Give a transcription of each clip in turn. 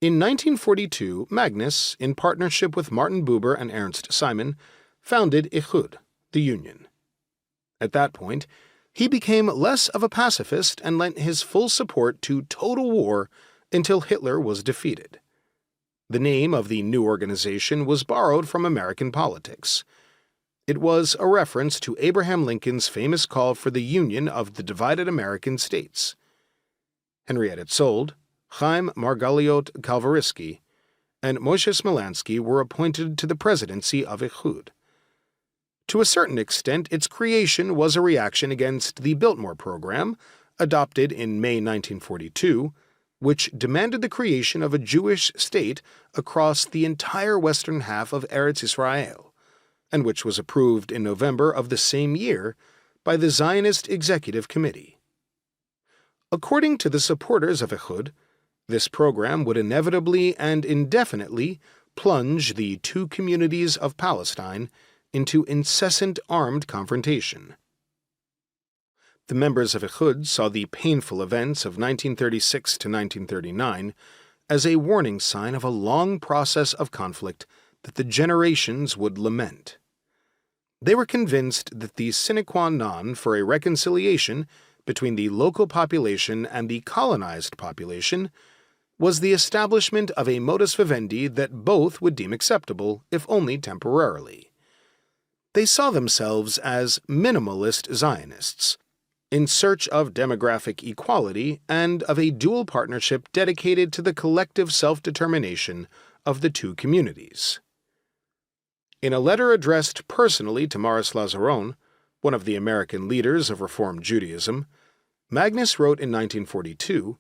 In 1942, Magnus, in partnership with Martin Buber and Ernst Simon, founded Ichud, the Union. At that point, he became less of a pacifist and lent his full support to total war until Hitler was defeated. The name of the new organization was borrowed from American politics. It was a reference to Abraham Lincoln's famous call for the union of the divided American states. Henrietta Sold, Chaim Margaliot Kalvarisky, and Moshe Smolansky were appointed to the presidency of Ichud. To a certain extent, its creation was a reaction against the Biltmore Program, adopted in May 1942, which demanded the creation of a Jewish state across the entire western half of Eretz Israel, and which was approved in November of the same year by the Zionist Executive Committee. According to the supporters of Ichud, this program would inevitably and indefinitely plunge the two communities of Palestine into incessant armed confrontation. The members of Ichud saw the painful events of 1936 to 1939 as a warning sign of a long process of conflict that the generations would lament. They were convinced that the sine qua non for a reconciliation between the local population and the colonized population was the establishment of a modus vivendi that both would deem acceptable, if only temporarily. They saw themselves as minimalist Zionists, in search of demographic equality and of a dual partnership dedicated to the collective self-determination of the two communities. In a letter addressed personally to Morris Lazaron, one of the American leaders of Reform Judaism, Magnus wrote in 1942,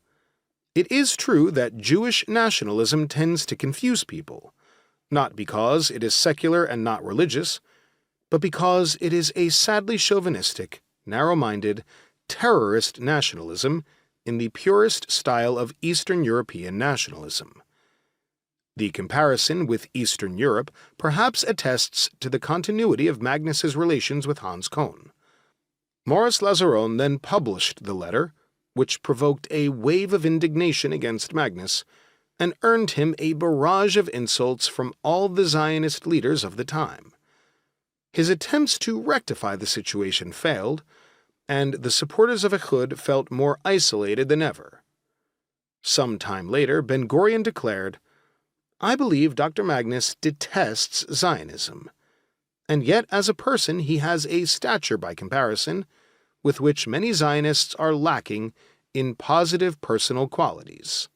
"It is true that Jewish nationalism tends to confuse people, not because it is secular and not religious, but because it is a sadly chauvinistic, narrow-minded, terrorist nationalism in the purest style of Eastern European nationalism." The comparison with Eastern Europe perhaps attests to the continuity of Magnus's relations with Hans Kohn. Morris Lazaron then published the letter, which provoked a wave of indignation against Magnus and earned him a barrage of insults from all the Zionist leaders of the time. His attempts to rectify the situation failed, and the supporters of Ichud felt more isolated than ever. Some time later, Ben-Gurion declared, "I believe Dr. Magnus detests Zionism, and yet as a person he has a stature by comparison with which many Zionists are lacking in positive personal qualities."